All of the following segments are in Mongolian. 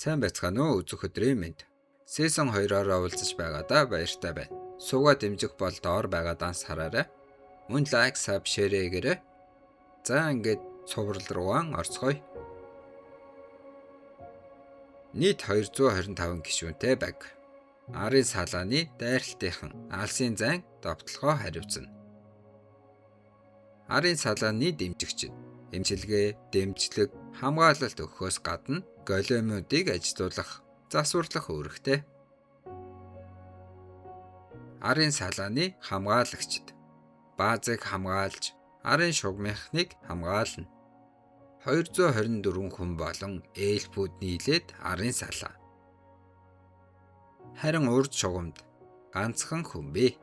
Сайн байцгаана уу үзэх өдрийн мэнд. Season 2-ороо уулзаж байгаадаа баяртай байна. Суугаа дэмжих бол доор байгаа данс хараарай. Мөн лайк, саб, шеэр хийгээрэй. За ингээд цуврал руугаа орцгоё. Нийт 225 гишүүнтэй баг. Арын салааны дайралтынхан алсын зайн довтлогоо хариуцна. Арын салааны дэмжигчид эмчилгээ, дэмжлэг, хамгаалалт өгөхөөс гадна големуудыг ажилуулах, засварлах үүрэгтэй. Арын салааны хамгаалагчид баазыг хамгаалж, арын шугамхныг хамгаална. 224 хүн болон эльфүүд нийлээд арын салаа. Харин урд шугамд ганцхан хүн бий.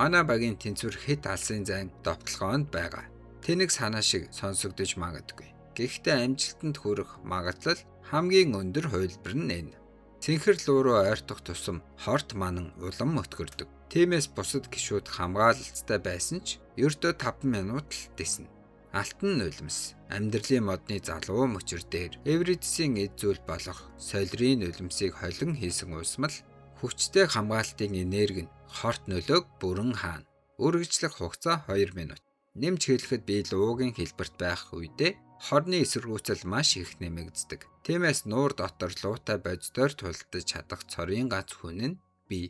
Манай багийн тэнцвэр хэд алсын зайн довтлогоонд байгаа. Тэнэг санаа шиг сонсогдож магадгүй. Гэхдээ амжилтанд хүрэх магадлал хамгийн өндөр хувилбар нь энэ. Цэнхэр луу руу ойртох тусам хорт манан улам өткөрдөг. Тиймээс бусад гишүүд хамгаалалцтай байсан ч ердөө 5 минут л дэснэ. Алтан нулимс, амьдралын модны залуу мөчөр дээр Эвридсийн эд зүйл болох солирын нулимсыг холин хийсэн уусмал хүчтэй хамгаалтын энерги нь хорт нөлөөг бүрэн хаана. Үргэлжлэх хугацаа 2 минут. Нэмж хэлэхэд би луугийн хэлбэрт байх үедээ хорны эсэргүүцэл маш их нэмэгддэг. Тиймээс нуур дотор луутай бодисоор тулдаж чадах цорын ганц хүн нь би.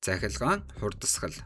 Захилгаан хурдасгал.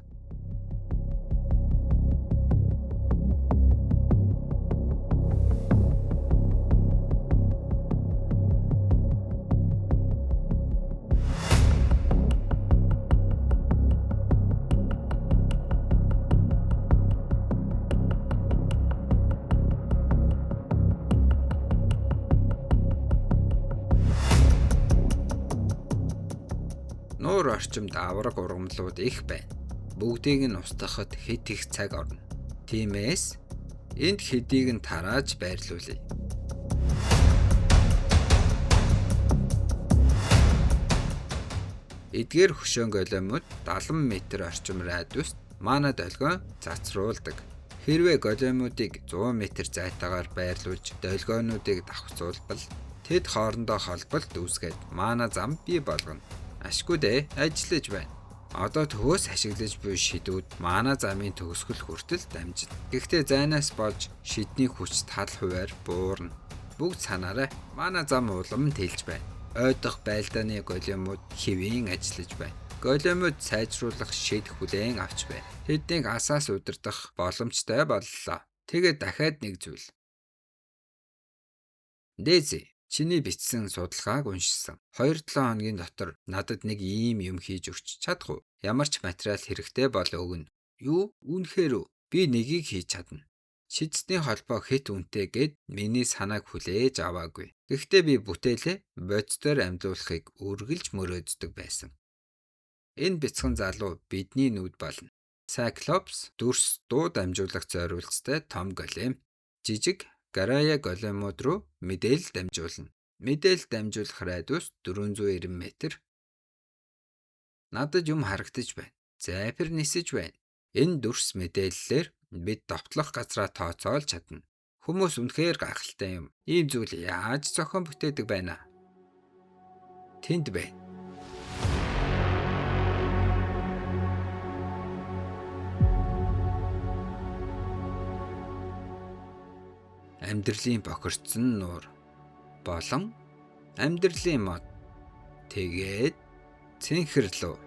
Нуур орчимд авраг ургамлууд их байна. Бүгдийг нь устгахад хэд их цаг орно. Тиймээс энд хэдийг нь тарааж байрлуулъя. Эдгээр хөшөөн големууд 70 м орчим радиуст мана долгион цацруулдаг. Хэрвээ големуудыг 100 м зайтаагаар байрлуулж долгионуудыг давхцуулбал тэд хоорондоо холболт үүсгээд мана зам бий болгоно. Ашгүй дээ, ажиллаж байна. Одоо төгөөс ашиглаж буй шидүүд мана замын төгсгөл хүртэл дамжина. Гэхдээ зайнаас болж шидний хүч тал хувиар буурна. Бүгд санаарай, мана зам улам тэлж байна. Ойдох байлдааны големууд хэвийн ажиллаж байна. Големууд сайжруулах шид хүлээн авч байна. Тэднийг асаас удирдах боломжтой боллоо. Тэгээд дахиад нэг зүйл. Дэзи, чиний бичсэн судалгааг уншсан. 2-7 хоногийн дотор надад нэг ийм юм хийж өгч чадах уу? Ямар ч материал хэрэгтэй бол өгнө. Юу? Үнэхээр үү? Би нэгийг хийж чадна. Шидсний холбоо хэд үнэтэй гэд миний санааг хүлээж аваагүй. Гэхдээ би бүтээлээ бодисоор амьлуулахыг үргэлж мөрөөддөг байсан. Энэ бяцхан залуу бидний нүд болно. Cyclops дүрс дуу дамжуулах зориулцтай том голем. Жижиг Гарая големууд руу мэдээлэл дамжуулна. Мэдээлэл дамжуулах радиус 490 м. Надад юм харагдаж байна. Зайпир нисэж байна. Энэ дүрс мэдээллээр бид довтлох газраа тооцоолж чадна. Хүмүүс үнэхээр гайхалтай юм. Ийм зүйл яаж зохион бүтээдэг байна? Тэнд байна. Амьдралын бохирдсон нуур болон амьдралын мод тэгээд цэнхэр луу.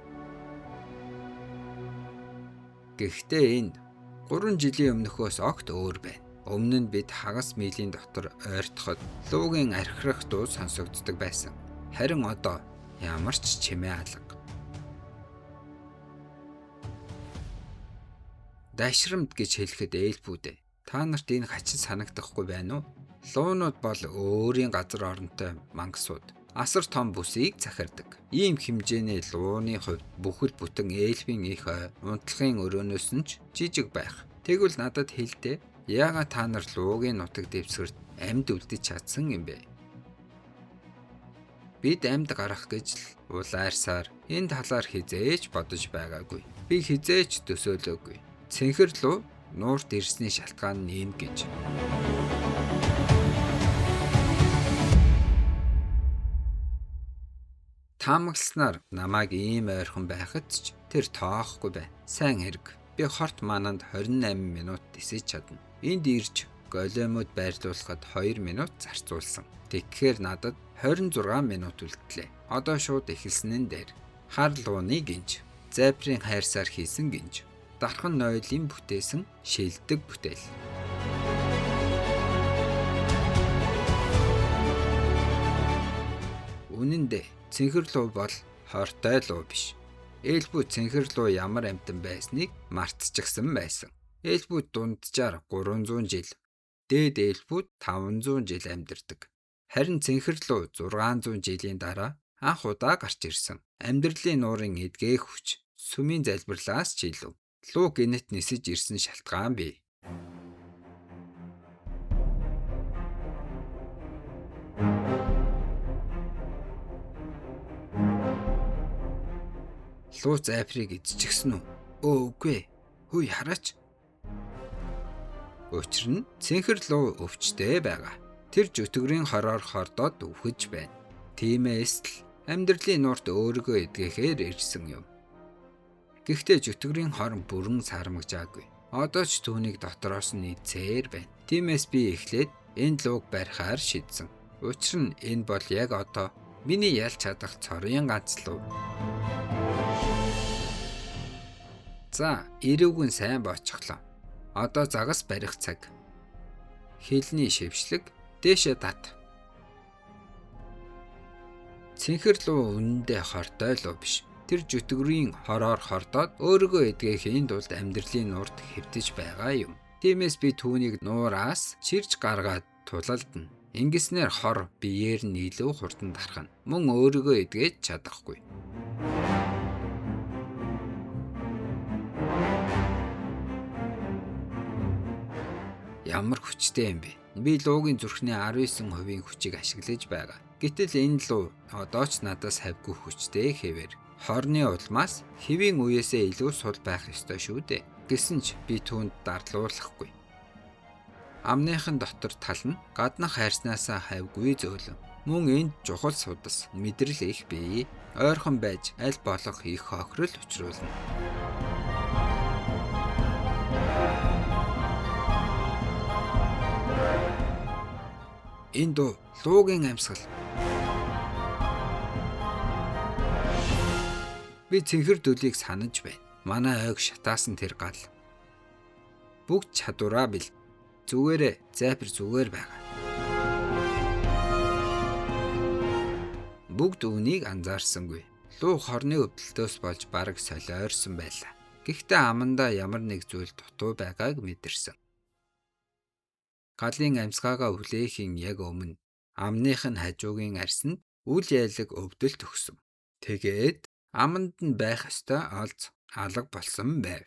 Гэхдээ энэ 3 жилийн өмнөхөөс огт өөр байна. Өмнө нь бид хагас милийн дотор ойртоход луугийн архирах дуу сонсогддог байсан. Харин одоо ямар ч чимээ алга. Дашрамд гэж хэлэхэд ээлбүүдээ. Та нарт энэ хачин санагдахгүй байна уу? Луунууд бол өөрийн газар оронтой мангасууд. Асар том бүсийг захирдаг. Ийм хэмжээний лууны хувьд бүхэл бүтэн эльфийн их унтлагын өрөөнөөс нь ч жижиг байх. Тэгвэл надад хэлдэ, яагаад та нар луугийн нутаг дэвсгэрт амьд үлдэж чадсан юм бэ? Бид амьд гарах гэж л улаарсаар энэ талаар хизээж бодож байгаагүй. Би хизээж төсөөлөөгүй. Цэнхэр луу нуурт ирсний шалтгаан нь энэ гэж. Таамагласнаар намайг ийм ойрхон байхад ч тэр тоохгүй байна. Сайн хэрэг. Би хорт мананд 28 минут дисэж чадна. Энд ирж големууд байрлуулахад 2 минут зарцуулсан. Тэгэхээр надад 26 минут үлдлээ. Одоо шууд эхэлсэн нь дээр. Хар лууны гинж. Зайпрын хайрсаар хийсэн гинж. Дархан нойлын бүтээсэн шилдэг бүтээл. Үнэн дээр цэнхэр луу бол хортой луу биш. Ээлбүү цэнхэр луу ямар амьтан байсныг мартчихсан байсан. Ээлбүүд дунджаар 300 жил, дээд ээлбүүд 500 жил амьдардаг. Харин цэнхэр луу 600 жилийн дараа анх удаа гарч ирсэн. Амьдралын нуурын эдгээх хүч сүмийн залбирлаас ч илүү. Луу гинэт нисэж ирсэн шалтгаан бий. Луу зайпрыг эзчихсэн үү? Үгүй. Хүй хараач. Учир нь цэнхэр луу өвчтэй байгаа. Тэр жүтгэрийн хороор хордоод өвхөж байна. Тиймээс л амьдралын нуурт өөрийгөө эдгэхээр ирсэн юм. Гэхдээ жүтгэрийн хор бүрэн сармагжаагүй. Одоо ч түүнийг дотроос нь эзээр байна. Тиймээс би эхлээд энэ лууг барихаар шийдсэн. Учир нь энэ бол яг одоо миний ялж чадах цорын ганц луу. За, ирүүгэн сайн боочихлоо. Одоо загас барих цаг. Хилний шившлэг дээшээ тат. Цэнхэр луу үнэндээ хортой луу биш. Тэр жүтгэрийн хороор хордоод өөрийгөө эдгэхийн тулд амьдралын нуурт хэвтэж байгаа юм. Тиймээс би түүнийг нуураас чирж гаргаад тулалдана. Ингэснээр хор биеэр нь илүү хурдан тархана. Мөн өөрийгөө эдгэж чадахгүй. Ямар хүчтэй юм бэ? Би луугийн зүрхний 19% хүчийг ашиглаж байгаа. Гэтэл энэ луу одоо ч надаас хавьгүй хүчтэй хэвээр. Хорны улмаас хэвийн үеэсээ илүү сул байх ёстой шүү дээ. Гэсэн ч би түүнд дарлуулахгүй. Амныхын дотор тал нь гаднах хайрснаасаа хавьгүй зөөлөн. Мөн энд чухал судас мэдрэл их бий. Ойрхон байж аль болох их хохирол учруулна. Энэ дуу луугийн амьсгал. Би цэнхэр дөлийг санаж байна. Манай ойг шатаасан тэр гал. Бүгд чадвараа бил. Зүгээрээ зайпар зүгээр байгаа. Бүгд үүнийг анзаарсангүй. Луу хорны өвдөлтөөс болж бараг солиорсон байлаа. Гэхдээ амандаа ямар нэг зүйл дутуу байгааг мэдэрсэн. Галын амьсгаагаа хүлээхийн яг өмнө амных нь хажуугийн арсанд үл яйлаг өвдөлт өгсөн. Тэгээд аманд нь байх ёстой олз алга болсон байв.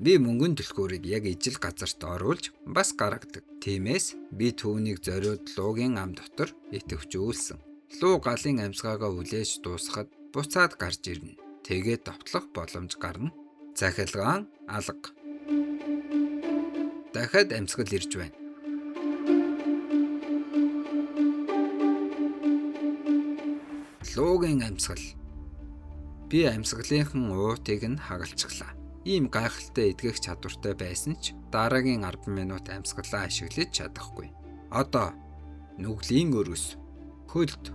Би мөнгөн түлхүүрийг яг ижил газарт оруулж бас гаргадаг. Тиймээс би түүнийг зориуд луугийн ам дотор идэвхжүүлсэн. Луу галын амьсгаагаа хүлээж дуусахад буцаад гарч ирнэ. Тэгээд довтлох боломж гарна. Захилгаан алга. Дахиад амьсгал ирж байна. Луугийн амьсгал. Би амьсгалынхан уутыг нь хагалчихлаа. Ийм гайхалтай эдгэх чадвартай байсан ч дараагийн 10 минут амьсгалаа ашиглаж чадахгүй. Одоо нүглийн өрөс хөлд.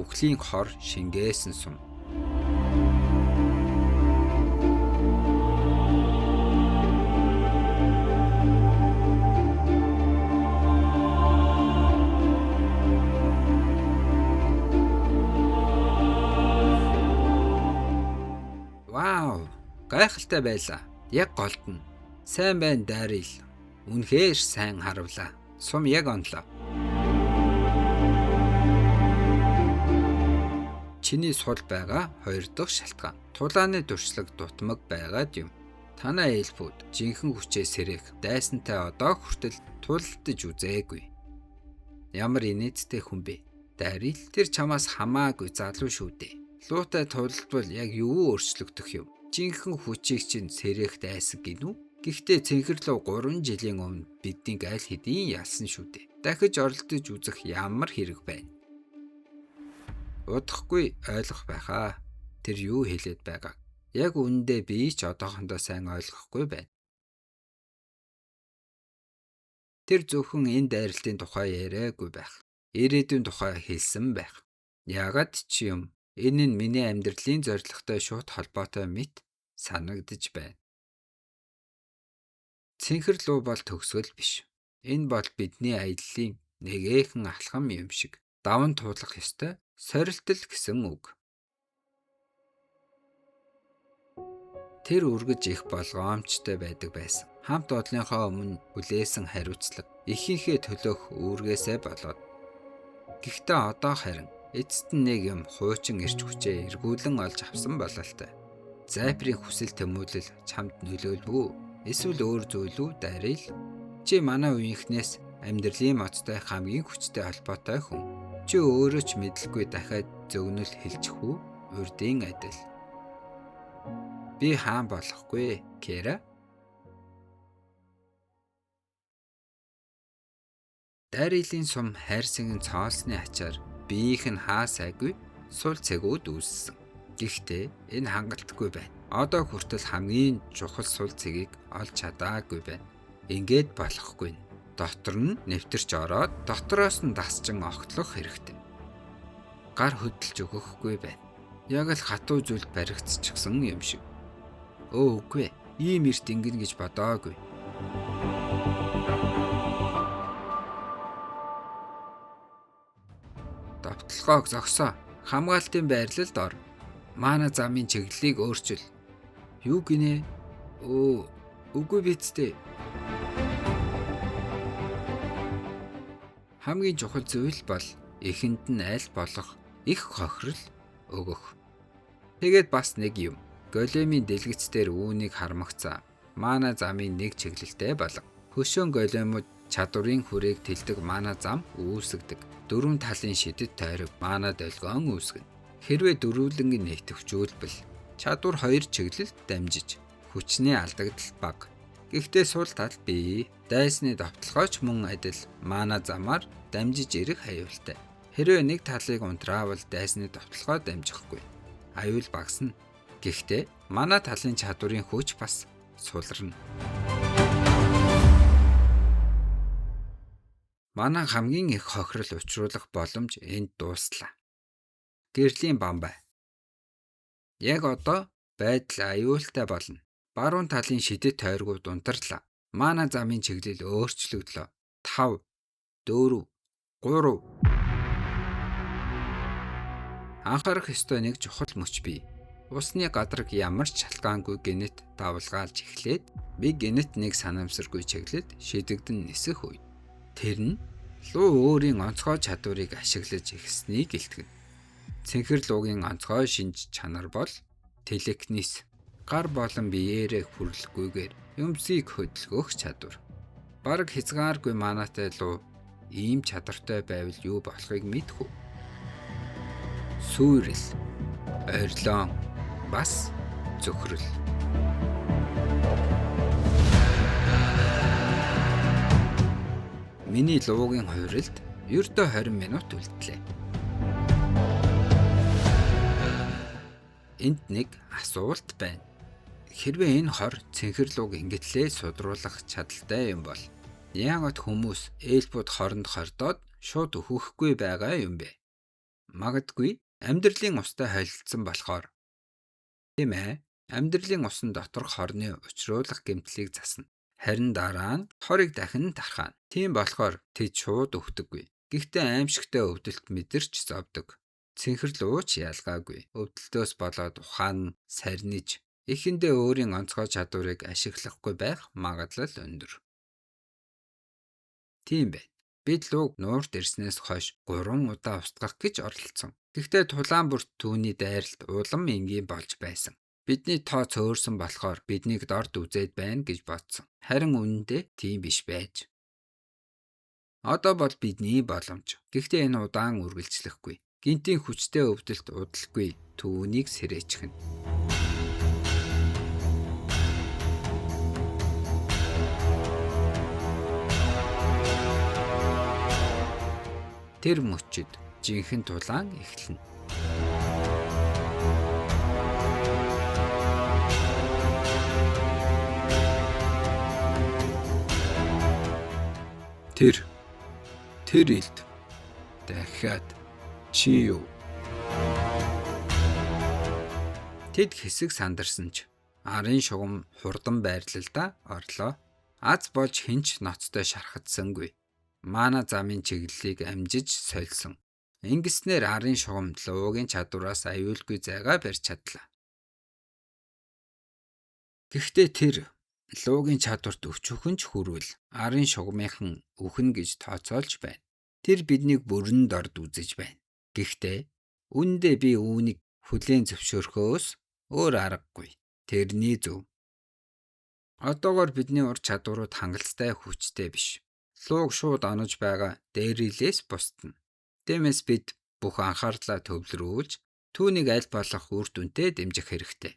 Үхлийн хор шингээсэн сум. Вау! Гайхалтай байлаа. Яг голд нь. Сайн байна Дарил. Үнэхээр сайн харавлаа. Сум яг онлоо. Чиний сул байгаа хоёр дахь шалтгаан. Тулааны дуршлаг дутмаг байгаад юм. Танай эльфүүд жинхэнэ хүчээ сэрэх дайсантай одоо хүртэл тулалдаж үзээгүй. Ямар инээдтэй хүн бэ? Дарил тэр чамаас хамаагүй залуу шүү дээ. Луутай тулалдвал яг юу өөрчлөгдөх юм? Жинхэнэ хүчийг чинь сэрэх дайсан гинүү? Гэхдээ цэнхэрлөө 3 жилийн өмнө бидний аль хэдийн ялсан шүү дээ. Дахиж оролдож үзэх ямар хэрэг байна? Удахгүй ойлгох байхаа. Тэр юу хэлээд байгааг яг үнэндээ би ч одоохондоо сайн ойлгохгүй байна. Тэр зөвхөн энэ дайралтын тухай яриагүй байх. Ирээдүйн тухай хэлсэн байх. Яагаад ч юм энэ нь миний амьдралын зорилготой шууд холбоотой мэт санагдаж байна. Цэнхэрлүү бол төгсгөл биш. Энэ бол бидний аяллаа нэгээхэн алхам юм шиг. Даван туулах ёстой сорилтол гэсэн үг. Тэр үргэж их болгоомжтой байдаг байсан. Хамт одлынхоо өмнө хүлээсэн хариуцлага ихийнхээ төлөөх үүргээсээ болоод. Гэхдээ одоо харин эцэст нь нэг юм хуучин эрч хүчээ эргүүлэн олж авсан бололтой. Зайпрын хүсэл тэмүүлэл чамд нөлөөлв үү? Эсвэл өөр зүйл үү Дарил? Чи манай үеийнхнээс амьдралын моцтой хамгийн хүчтэй холбоотой хүн. Чи өөрөө ч мэдлгүй дахиад зөгнөл хэлчих үү? Урдын адил. Би хаан болохгүй, Кера. Дарилийн сум хайрсагын цоолсны ачаар биеийнх нь хаа сайгүй сул цэгүүд үүссэн. Гэхдээ энэ хангалтгүй байна. Одоо хүртэл хамгийн чухал сул цэгийг олж чадаагүй байна. Ингээд болохгүй. Дотор нь нэвтэрч ороод дотроос нь дасчин огтлох хэрэгтэй. Гар хөдөлж өгөхгүй байна. Яг л хатуу зүйлд баригдчихсан юм шиг. Үгүй, ийм эрт ингэн гэж бодоогүй. Давталгааг зогсоо. Хамгаалтын байрлалд ор. Маана замын чиглэлийг өөрчил. Юу гинэ? Үгүй бицтэй. Хамгийн чухал зүйл бол эхэнд нь аль болох их хохирол өгөх. Тэгээд бас нэг юм. Големийн дэлгэцээр үүнийг хармагцаа. Маана замын нэг чиглэлтэй болго. Хөшөөн големууд чадварын хүрээг тэлдэг маана зам үүсгдэг. 4 талын шидэд тойрог маана долгион үүсгэнэ. Хэрвээ дөрвөлнгийн нэвтвчүүлбэл чадвар 2 чиглэлд дамжиж хүчний алдагдал бага. Гэхдээ сул тал бий. Дайсны давталгаач мөн адил маана замаар дамжиж ирэх аюултай. Хэрвээ нэг талыг унтраавал дайсны давталгаа дамжихгүй. Аюул багасна. Гэхдээ манай талын чадварын хүч бас сулрна. Манай хамгийн их хохирол учруулах боломж энд дууслаа. Гэрлийн бамбай. Яг одоо байдал аюултай болно. Баруун талын шидэд тойргууд унтарлаа. Маана замын чиглэл өөрчлөгдлөө. 5, 4, 3. Анхаарах ёстой нэг чухал мөч бий. Усны гадарг ямар ч шалтгаангүй генет давлгаалж эхлээд би генет нэг санамсаргүй чиглэлд шидэгдэн нисэх үе. Тэр нь луу өөрийн онцгой чадварыг ашиглаж эхэлснийг илтгэнэ. Цэнхэр луугийн онцгой шинж чанар бол телекнис. Гар болон биеэрээ хүрлэхгүйгээр юмсыг хөдөлгөх чадвар. Бараг хязгааргүй манаатай луу ийм чадвартай байвал юу болохыг мэдхүү. Сүйрэл, орилон, бас зөвхөрөл. Миний луугийн хувиралд ердөө 20 минут үлдлээ. Энд нэг асуулт байна. Хэрвээ энэ хор цэнхэр лууг ингэтлээ судруулах чадaltaй юм бол яагаад хүмүүс эльфүүд хооронд хордоод шууд өөхөхгүй байгаа юм бэ? Магадгүй амьдралын устай холилдсон болохоор. Тийм ээ. Амьдралын усан доторх хорны учруулах гэмтлийг засна. Харин дараа нь хорыг дахин тархаана. Тийм болохоор тэд шууд өвдөггүй. Гэхдээ аимшигтай өвдөлт мэдэрч зовдөг. Цэнхэр лууч ялгаагүй. Өвдөлтөөс болоод ухаан сарниж эхэндээ өөрийн онцгой чадварыг ашиглахгүй байх магадлал өндөр. Тийм байна. Бид лууг нуурт ирснээс хойш 3 удаа устгах гэж оролдсон. Гэхдээ тулаан бүрт түүний дайралт улам энгийн болж байсан. Бидний тоо цөөрсөн болохоор биднийг дорд үзээд байна гэж бодсон. Харин үнэндээ тийм биш байж. Одоо бол бидний боломж. Гэхдээ энэ удаан үргэлжлэхгүй. Гинтийн хүчтэй өвдөлт удалгүй түүнийг сэрээчихнэ. Тэр мөчид жинхэнэ тулаан эхэлнэ. Тэр илд дахиад чи юу? Тэд хэсэг сандарсан ч арын шугам хурдан байрлалдаа орлоо. Аз болж хинч ноцтой шархадсангүй. Маана замын чиглэлийг амжиж сольсон. Ингэснээр арын шугам луугийн чадвараас аюулгүй зайгаа барьж чадлаа. Гэхдээ тэр луугийн чадварт өчүүхэн ч хүрвэл арын шугамынхан үхэн гэж тооцоолж байна. Тэр биднийг бүрэн дорд үзэж байна. Гэхдээ үүндээ би үүнийг хүлээн зөвшөөрөхөөс өөр аргагүй. Тэрний зөв. Одоогоор бидний ур чадварууд хангалттай хүчтэй биш. Лууг шууд онож байгаа дээрилээс бусдна. Тиймээс бид бүх анхаарлаа төвлөрүүлж түүнийг аль болох үр дүнтэй дэмжих хэрэгтэй.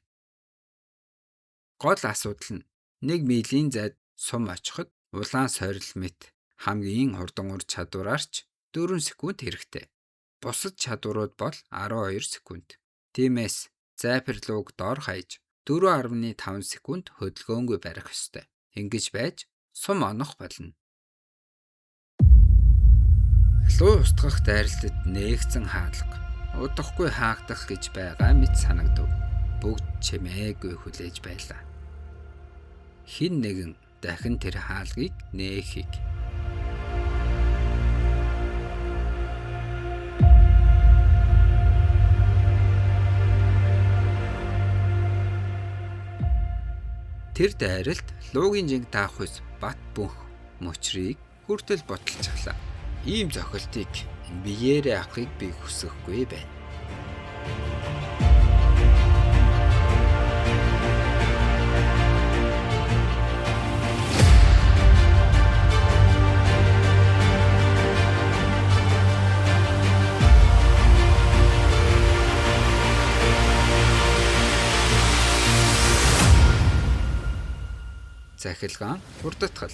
Гол асуудал нь 1 милийн зайд сум очиход улаан сорил мэт хамгийн хурдан ур чадвараарч 4 секунд хэрэгтэй. Бусад чадварууд бол 12 секунд. Тиймээс зайперлууг дор хаяж 4.5 секунд хөдөлгөөнгүй барих ёстой. Ингэж байж сум онох болно. Луу устгах дайралтад нээгцэн хаалга, удахгүй хаагдах гэж байгаа мэт санагдав. Бүгд чимээгүй хүлээж байлаа. Хин нэгэн дахин тэр хаалгыг нээхийг. Тэр дайралт луугийн жинг таахвс бат бөх мөчрийг хүртэл боталчихлаа. Ийм зохилтыг биеэрээ авахыг би хүсэхгүй байна. Захилгаан хурдтгал.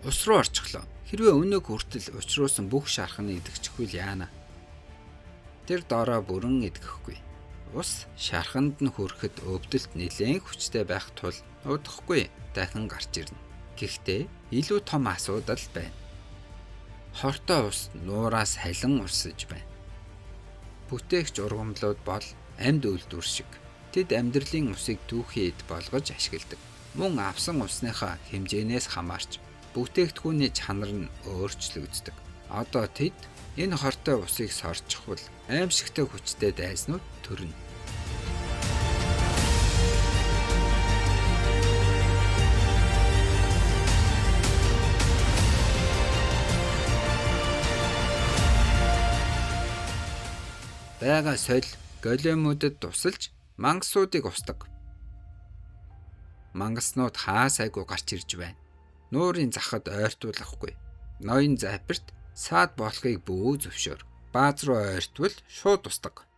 Ус руу орчихлоо. Хэрвээ өнөөг хүртэл учруулсан бүх шарханы идэгчихвэл яана. Тэр доороо бүрэн идэхгүй. Ус шарханд нь хүрэхэд өвдөлт нэлээд хүчтэй байх тул удахгүй дахин гарч ирнэ. Гэхдээ илүү том асуудал байна. Хортой ус нуураас халин урсаж байна. Бүтээгч ургамлууд бол амьд үйлдвэр шиг. Тэд амьдралын усыг түүхийд болгож ашигладаг. Мөн авсан усныхаа хэмжээнээс хамаарч бүтээгдэхүүний чанар нь өөрчлөгддөг. Одоо тэд энэ хортой усыг сорчихвол аимшигтай хүчтэй дайснууд төрнө. Бага соль големуудад тусалж мангасуудыг устдаг. Мангаснууд хаа сайгүй гарч ирж байна. Нуурын захад ойртуулахгүй. Ноён запирт саад болохыг бүү зөвшөөр. Бааз руу ойртвол шууд устдаг.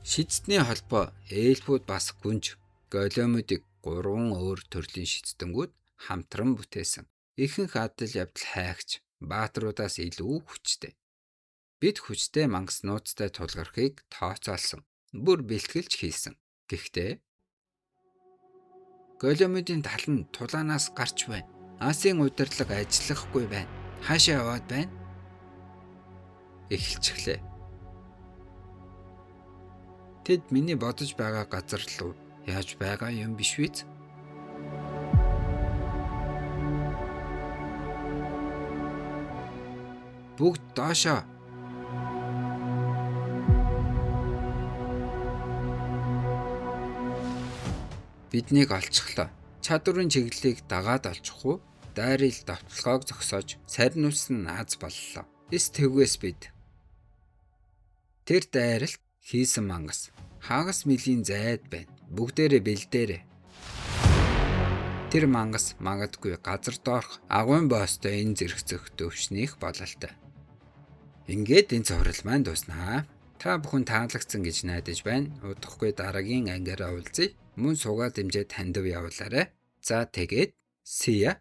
Шидсдний холбоо эльфүүд бас гүнж големуудыг 3 өөр төрлийн шидсдэнгүүд хамтран бүтээсэн. Ихэнх адал явдал хайгч баатруудаас илүү хүчтэй. Бид хүчтэй мангаснуудтай тулгархыг тооцоолсон. Бүр бэлтгэлж хийсэн. Гэхдээ големуудын тал нь тулаанаас гарч байна. Асын удирдлага ажиллахгүй байна. Хаашаа яваад байна? Эхэлчихлээ. Тэд миний бодож байгаа газар руу яаж байгаа юм биш үү? Бүгд доошоо. Биднийг олчихлоо. Чадварын чиглэлийг дагаад олчих уу? Дайрал давталгааг зогсоож сарниулсан Аз боллоо. Эс тэгвээс бид тэр дайралт хийсэн мангас хагас мөлийн зайд байна. Бүгдээрээ бэлдээрээ. Тэр мангас магадгүй газар доорх агуйн боостой энэ зэрэгцэх төвшнийх бололтой. Ингээд энэ цуврал маань дуснаа. Та бүхэн таалагдсан гэж найдаж байна. Удахгүй дараагийн ангиараа уулзъя. Мөн сугаал дэмжээ танд явуулаарай. За тэгээд see ya.